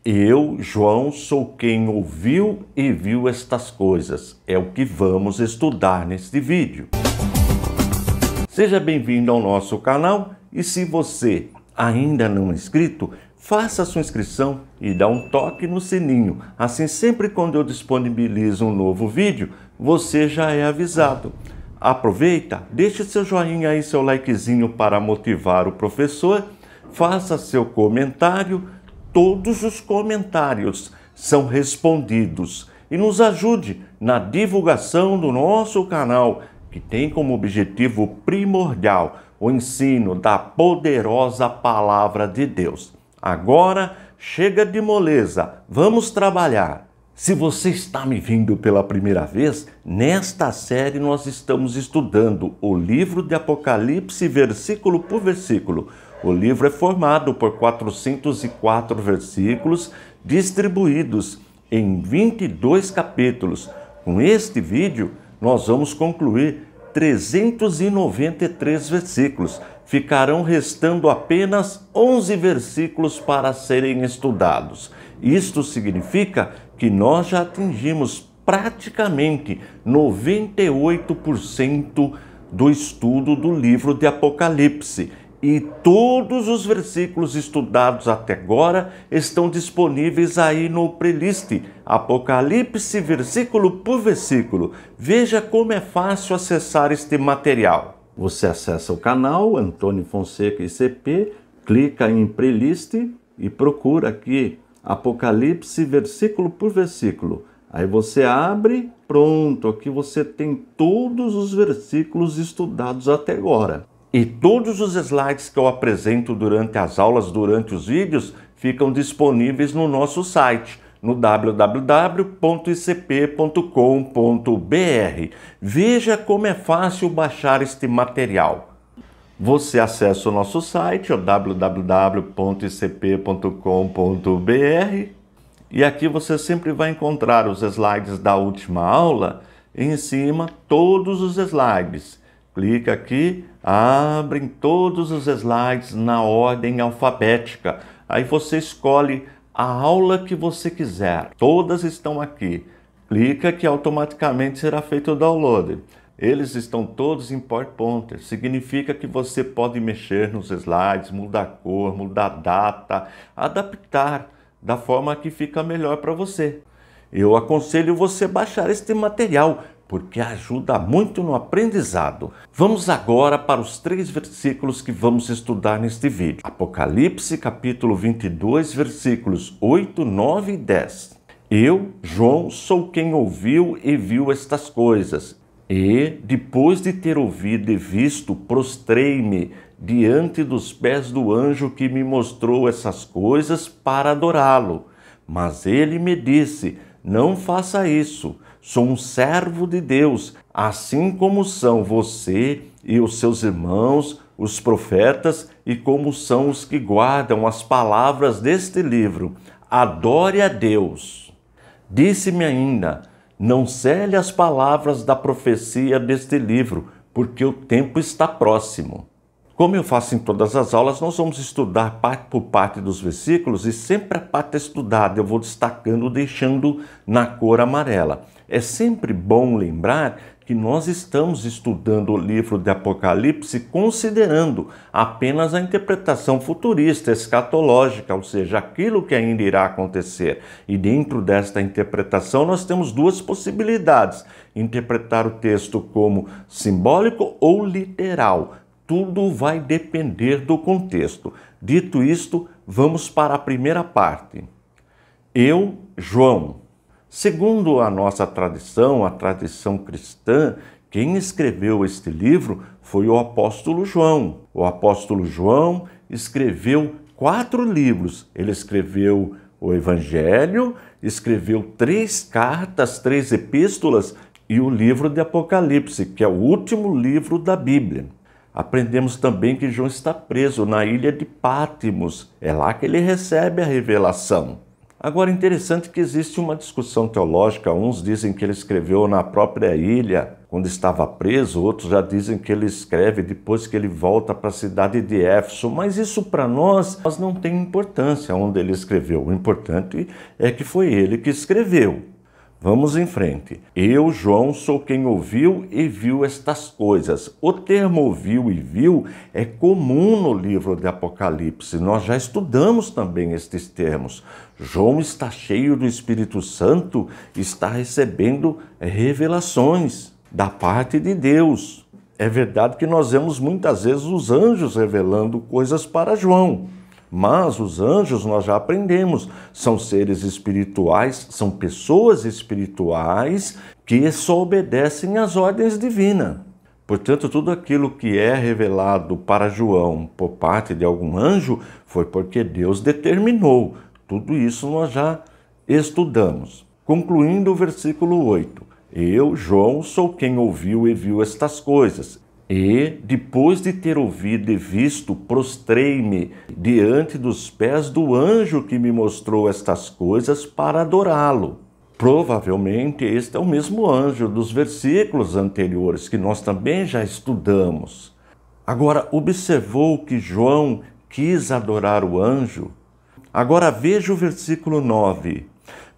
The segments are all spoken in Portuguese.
Eu, João, sou quem ouviu e viu estas coisas. É o que vamos estudar neste vídeo. Seja bem-vindo ao nosso canal e se você ainda não é inscrito, faça a sua inscrição e dá um toque no sininho. Assim, sempre quando eu disponibilizo um novo vídeo, você já é avisado. Aproveita, deixe seu joinha e seu likezinho para motivar o professor. Faça seu comentário. Todos os comentários são respondidos e nos ajude na divulgação do nosso canal, que tem como objetivo primordial o ensino da poderosa Palavra de Deus. Agora, chega de moleza, vamos trabalhar. Se você está me vendo pela primeira vez, nesta série nós estamos estudando o livro de Apocalipse, versículo por versículo. O livro é formado por 404 versículos, distribuídos em 22 capítulos. Com este vídeo, nós vamos concluir 393 versículos. Ficarão restando apenas 11 versículos para serem estudados. Isto significa que nós já atingimos praticamente 98% do estudo do livro de Apocalipse. E todos os versículos estudados até agora estão disponíveis aí no playlist Apocalipse, versículo por versículo. Veja como é fácil acessar este material. Você acessa o canal Antônio Fonseca ICP, clica em playlist e procura aqui Apocalipse, versículo por versículo. Aí você abre, pronto, aqui você tem todos os versículos estudados até agora. E todos os slides que eu apresento durante as aulas, durante os vídeos, ficam disponíveis no nosso site, no www.icp.com.br. Veja como é fácil baixar este material. Você acessa o nosso site, o www.icp.com.br, e aqui você sempre vai encontrar os slides da última aula, em cima todos os slides. Clica aqui, abrem todos os slides na ordem alfabética. Aí você escolhe a aula que você quiser. Todas estão aqui. Clica que automaticamente será feito o download. Eles estão todos em PowerPoint. Significa que você pode mexer nos slides, mudar a cor, mudar a data, adaptar da forma que fica melhor para você. Eu aconselho você baixar este material, porque ajuda muito no aprendizado. Vamos agora para os 3 versículos que vamos estudar neste vídeo. Apocalipse, capítulo 22, versículos 8, 9 e 10. Eu, João, sou quem ouviu e viu estas coisas. E, depois de ter ouvido e visto, prostrei-me diante dos pés do anjo que me mostrou essas coisas para adorá-lo. Mas ele me disse, não faça isso. Sou um servo de Deus, assim como são você e os seus irmãos, os profetas, e como são os que guardam as palavras deste livro. Adore a Deus. Disse-me ainda, não cele as palavras da profecia deste livro, porque o tempo está próximo. Como eu faço em todas as aulas, nós vamos estudar parte por parte dos versículos e sempre a parte estudada eu vou destacando, deixando na cor amarela. É sempre bom lembrar que nós estamos estudando o livro de Apocalipse considerando apenas a interpretação futurista, escatológica, ou seja, aquilo que ainda irá acontecer. E dentro desta interpretação nós temos 2 possibilidades: interpretar o texto como simbólico ou literal. Tudo vai depender do contexto. Dito isto, vamos para a primeira parte. Eu, João. Segundo a nossa tradição, a tradição cristã, quem escreveu este livro foi o apóstolo João. O apóstolo João escreveu 4 livros. Ele escreveu o Evangelho, escreveu 3 cartas, 3 epístolas e o livro de Apocalipse, que é o último livro da Bíblia. Aprendemos também que João está preso na ilha de Patmos. É lá que ele recebe a revelação. Agora, interessante que existe uma discussão teológica. Uns dizem que ele escreveu na própria ilha, quando estava preso. Outros já dizem que ele escreve depois que ele volta para a cidade de Éfeso. Mas isso para nós não tem importância onde ele escreveu. O importante é que foi ele que escreveu. Vamos em frente. Eu, João, sou quem ouviu e viu estas coisas. O termo ouviu e viu é comum no livro de Apocalipse. Nós já estudamos também estes termos. João está cheio do Espírito Santo, está recebendo revelações da parte de Deus. É verdade que nós vemos muitas vezes os anjos revelando coisas para João. Mas os anjos, nós já aprendemos, são seres espirituais, são pessoas espirituais que só obedecem às ordens divinas. Portanto, tudo aquilo que é revelado para João por parte de algum anjo foi porque Deus determinou. Tudo isso nós já estudamos. Concluindo o versículo 8. Eu, João, sou quem ouviu e viu estas coisas. E, depois de ter ouvido e visto, prostrei-me diante dos pés do anjo que me mostrou estas coisas para adorá-lo. Provavelmente este é o mesmo anjo dos versículos anteriores que nós também já estudamos. Agora, observou que João quis adorar o anjo? Agora veja o versículo 9.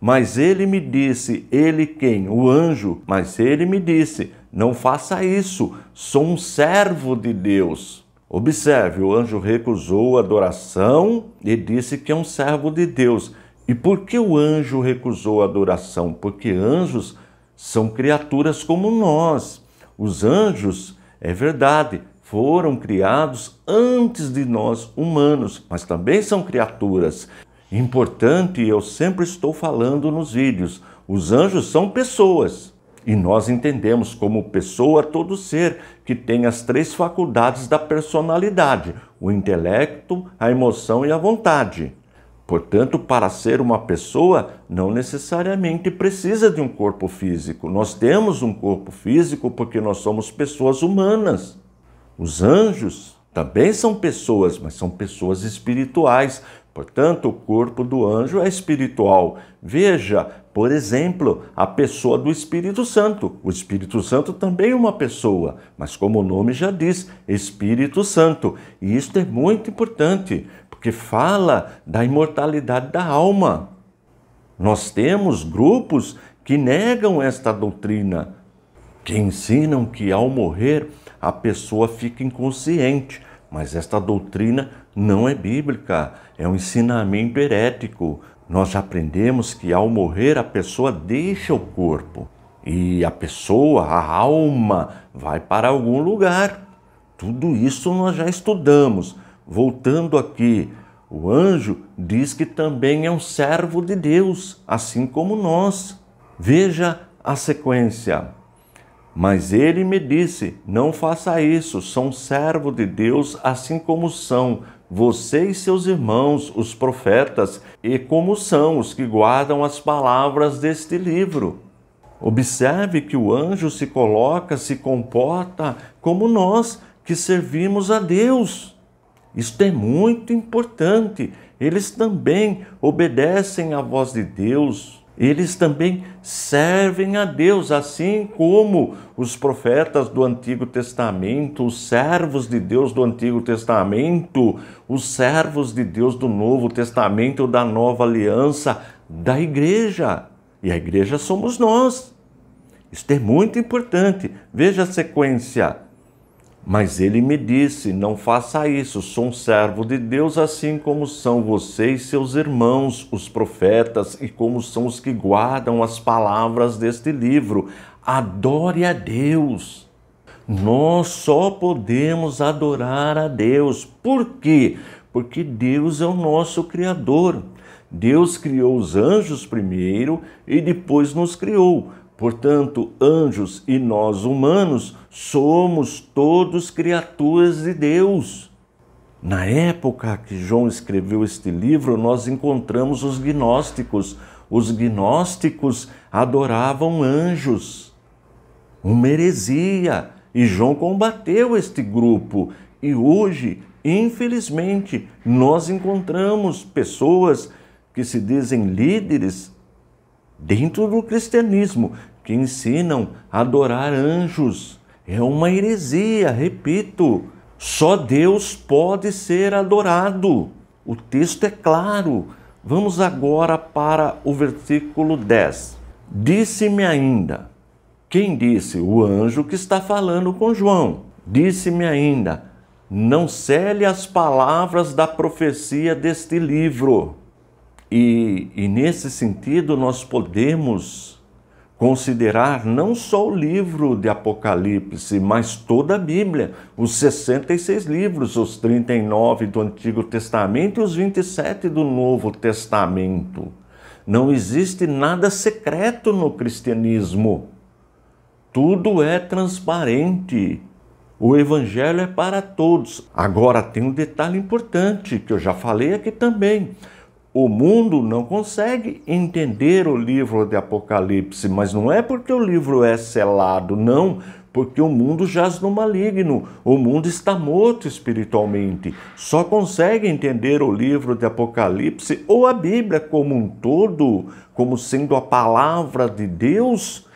Mas ele me disse, ele quem? O anjo. Mas ele me disse, não faça isso, sou um servo de Deus. Observe, o anjo recusou a adoração e disse que é um servo de Deus. E por que o anjo recusou a adoração? Porque anjos são criaturas como nós. Os anjos, é verdade, foram criados antes de nós humanos, mas também são criaturas. Importante, eu sempre estou falando nos vídeos, os anjos são pessoas. E nós entendemos como pessoa todo ser que tem as 3 faculdades da personalidade, o intelecto, a emoção e a vontade. Portanto, para ser uma pessoa, não necessariamente precisa de um corpo físico. Nós temos um corpo físico porque nós somos pessoas humanas. Os anjos também são pessoas, mas são pessoas espirituais. Portanto, o corpo do anjo é espiritual. Veja, por exemplo, a pessoa do Espírito Santo. O Espírito Santo também é uma pessoa, mas como o nome já diz, Espírito Santo. E isto é muito importante, porque fala da imortalidade da alma. Nós temos grupos que negam esta doutrina, que ensinam que ao morrer a pessoa fica inconsciente. Mas esta doutrina não é bíblica, é um ensinamento herético. Nós já aprendemos que ao morrer a pessoa deixa o corpo e a pessoa, a alma, vai para algum lugar. Tudo isso nós já estudamos. Voltando aqui, o anjo diz que também é um servo de Deus, assim como nós. Veja a sequência. Mas ele me disse, não faça isso, sou um servo de Deus, assim como são você e seus irmãos, os profetas, e como são os que guardam as palavras deste livro. Observe que o anjo se coloca, se comporta como nós que servimos a Deus. Isto é muito importante. Eles também obedecem à voz de Deus. Eles também servem a Deus, assim como os profetas do Antigo Testamento, os servos de Deus do Antigo Testamento, os servos de Deus do Novo Testamento, da Nova Aliança, da igreja. E a igreja somos nós. Isto é muito importante. Veja a sequência. Mas ele me disse, não faça isso, sou um servo de Deus, assim como são vocês, seus irmãos, os profetas, e como são os que guardam as palavras deste livro. Adore a Deus. Nós só podemos adorar a Deus. Por quê? Porque Deus é o nosso Criador. Deus criou os anjos primeiro e depois nos criou. Portanto, anjos e nós humanos somos todos criaturas de Deus. Na época que João escreveu este livro, nós encontramos os gnósticos. Os gnósticos adoravam anjos. Uma heresia. E João combateu este grupo. E hoje, infelizmente, nós encontramos pessoas que se dizem líderes dentro do cristianismo, que ensinam a adorar anjos. É uma heresia, repito. Só Deus pode ser adorado. O texto é claro. Vamos agora para o versículo 10. Disse-me ainda. Quem disse? O anjo que está falando com João. Disse-me ainda, não cele as palavras da profecia deste livro. E nesse sentido nós podemos considerar não só o livro de Apocalipse, mas toda a Bíblia, os 66 livros, os 39 do Antigo Testamento e os 27 do Novo Testamento. Não existe nada secreto no cristianismo. Tudo é transparente. O Evangelho é para todos. Agora tem um detalhe importante que eu já falei aqui também. O mundo não consegue entender o livro de Apocalipse, mas não é porque o livro é selado, não, porque o mundo jaz no maligno, o mundo está morto espiritualmente. Só consegue entender o livro de Apocalipse ou a Bíblia como um todo, como sendo a palavra de Deus,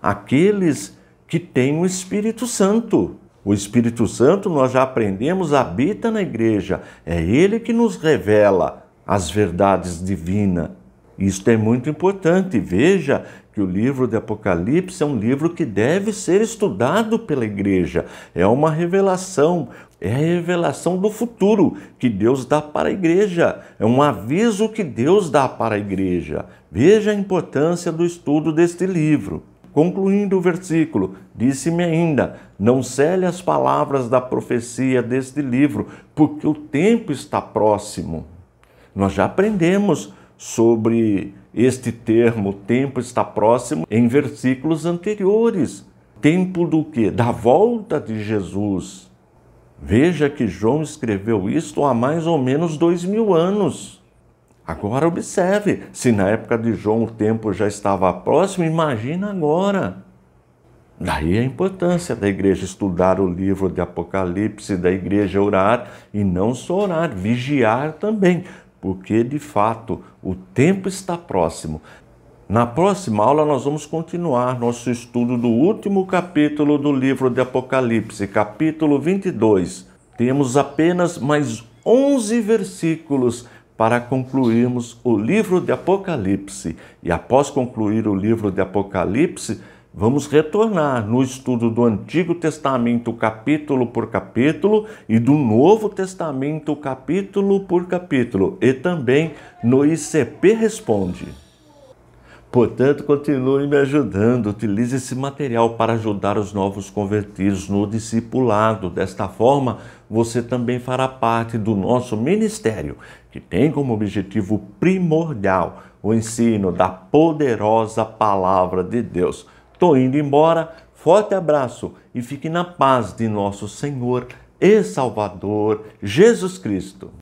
aqueles que têm o Espírito Santo. O Espírito Santo, nós já aprendemos, habita na igreja. É Ele que nos revela as verdades divinas. Isto é muito importante. Veja que o livro de Apocalipse é um livro que deve ser estudado pela igreja. É uma revelação, é a revelação do futuro que Deus dá para a igreja. É um aviso que Deus dá para a igreja. Veja a importância do estudo deste livro. Concluindo o versículo, disse-me ainda, não cele as palavras da profecia deste livro, porque o tempo está próximo. Nós já aprendemos sobre este termo, tempo está próximo, em versículos anteriores. Tempo do quê? Da volta de Jesus. Veja que João escreveu isto há mais ou menos 2000 anos. Agora observe, se na época de João o tempo já estava próximo, imagina agora. Daí a importância da igreja estudar o livro de Apocalipse, da igreja orar, e não só orar, vigiar também, porque de fato o tempo está próximo. Na próxima aula nós vamos continuar nosso estudo do último capítulo do livro de Apocalipse, capítulo 22. Temos apenas mais 11 versículos para concluirmos o livro de Apocalipse. E após concluir o livro de Apocalipse, vamos retornar no estudo do Antigo Testamento capítulo por capítulo e do Novo Testamento capítulo por capítulo e também no ICP Responde. Portanto, continue me ajudando, utilize esse material para ajudar os novos convertidos no discipulado. Desta forma, você também fará parte do nosso ministério, que tem como objetivo primordial o ensino da poderosa palavra de Deus. Estou indo embora, forte abraço e fique na paz de nosso Senhor e Salvador Jesus Cristo.